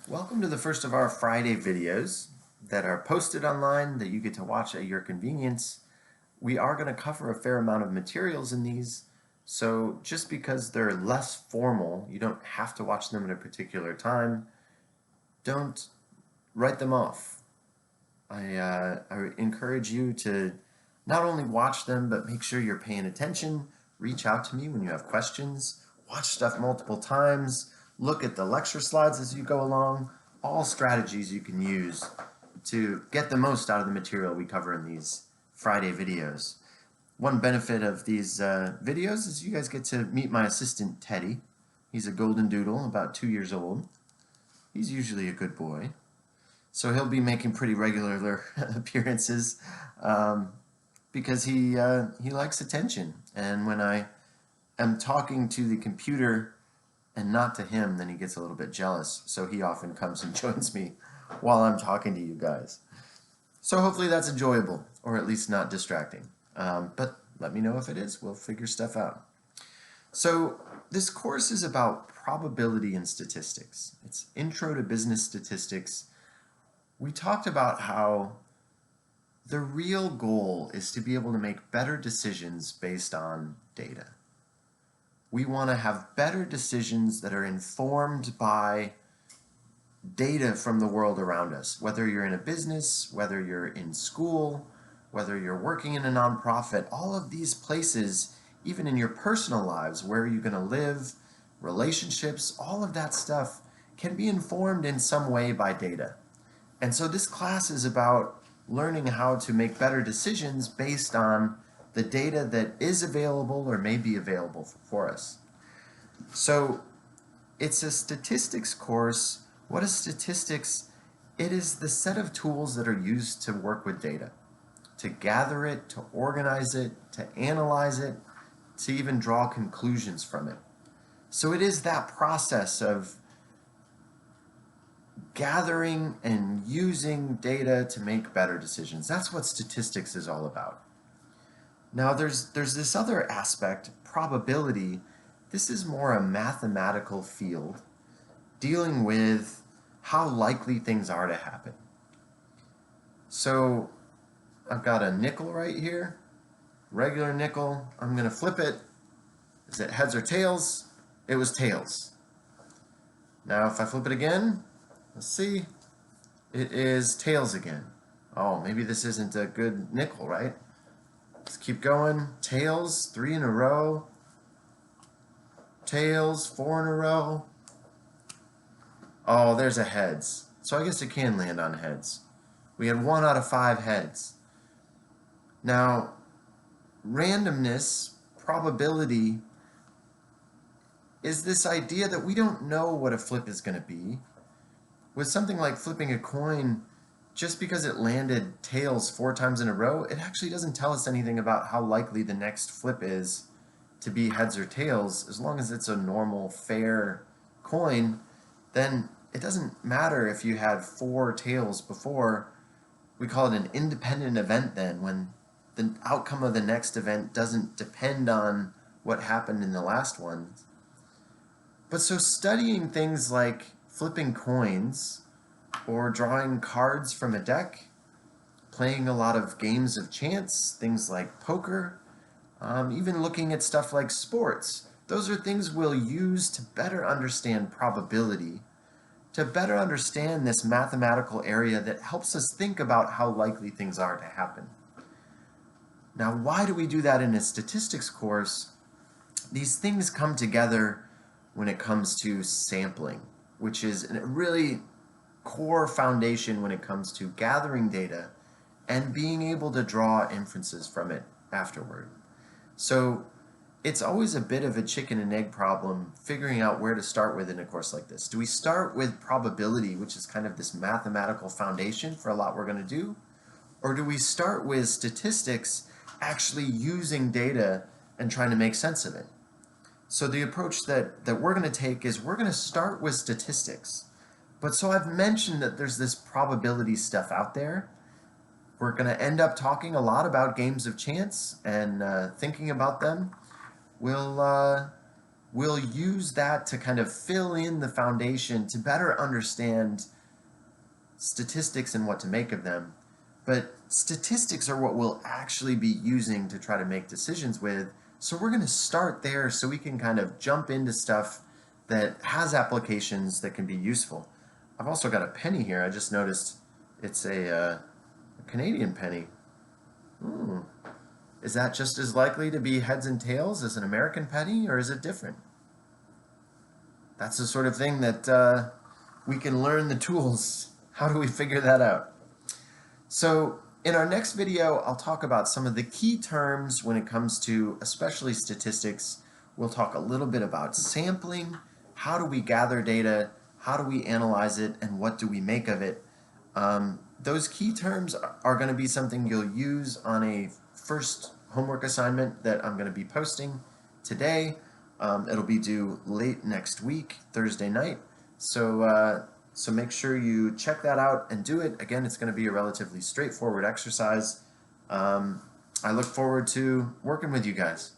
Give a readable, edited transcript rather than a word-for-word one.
Welcome to the first of our Friday videos that are posted online that you get to watch at your convenience. We are going to cover a fair amount of materials in these, so just because they're less formal, you don't have to watch them at a particular time. Don't write them off. I encourage you to not only watch them, but make sure you're paying attention. Reach out to me when you have questions. Watch stuff multiple times. Look at the lecture slides as you go along. All strategies you can use to get the most out of the material we cover in these Friday videos. One benefit of these videos is you guys get to meet my assistant, Teddy. He's a golden doodle, about 2 years old. He's usually a good boy. So he'll be making pretty regular appearances because he likes attention. And when I am talking to the computer and not to him, then he gets a little bit jealous. So he often comes and joins me while I'm talking to you guys. So hopefully that's enjoyable, or at least not distracting. But let me know if it is. We'll figure stuff out. So this course is about probability and statistics. It's Intro to Business Statistics. We talked about how the real goal is to be able to make better decisions based on data. We want to have better decisions that are informed by data from the world around us, whether you're in a business, whether you're in school, whether you're working in a nonprofit, all of these places, even in your personal lives, where are you going to live, relationships, all of that stuff can be informed in some way by data. And so this class is about learning how to make better decisions based on the data that is available or may be available for us. So it's a statistics course. What is statistics? It is the set of tools that are used to work with data, to gather it, to organize it, to analyze it, to even draw conclusions from it. So it is that process of gathering and using data to make better decisions. That's what statistics is all about. Now there's this other aspect, probability. This is more a mathematical field dealing with how likely things are to happen. So I've got a nickel right here, regular nickel. I'm going to flip it. Is it heads or tails? It was tails. Now if I flip it again, let's see. It is tails again. Oh, maybe this isn't a good nickel, right? Let's keep going. Tails, 3 in a row. Tails, 4 in a row. Oh, there's a heads. So I guess it can land on heads. We had 1 out of 5 heads. Now, randomness probability is this idea that we don't know what a flip is going to be. With something like flipping a coin, just because it landed tails 4 times in a row, it actually doesn't tell us anything about how likely the next flip is to be heads or tails. As long as it's a normal, fair coin, then it doesn't matter if you had 4 tails before. We call it an independent event then, when the outcome of the next event doesn't depend on what happened in the last one. But so studying things like flipping coins or drawing cards from a deck, playing a lot of games of chance, things like poker, even looking at stuff like sports. Those are things we'll use to better understand probability, to better understand this mathematical area that helps us think about how likely things are to happen. Now, why do we do that in a statistics course? These things come together when it comes to sampling, which is a really core foundation when it comes to gathering data and being able to draw inferences from it afterward. So it's always a bit of a chicken and egg problem figuring out where to start with in a course like this. Do we start with probability, which is kind of this mathematical foundation for a lot we're going to do? Or do we start with statistics, actually using data and trying to make sense of it? So the approach that we're going to take is we're going to start with statistics. But so I've mentioned that there's this probability stuff out there. We're going to end up talking a lot about games of chance and thinking about them. We'll we'll use that to kind of fill in the foundation to better understand statistics and what to make of them. But statistics are what we'll actually be using to try to make decisions with. So we're going to start there so we can kind of jump into stuff that has applications that can be useful. I've also got a penny here. I just noticed it's a Canadian penny. Is that just as likely to be heads and tails as an American penny, or is it different? That's the sort of thing that we can learn the tools. How do we figure that out? So in our next video, I'll talk about some of the key terms when it comes to especially statistics. We'll talk a little bit about sampling. How do we gather data? How do we analyze it? And what do we make of it? Those key terms are going to be something you'll use on a first homework assignment that I'm going to be posting today. It'll be due late next week, Thursday night. So make sure you check that out and do it. Again, it's going to be a relatively straightforward exercise. I look forward to working with you guys.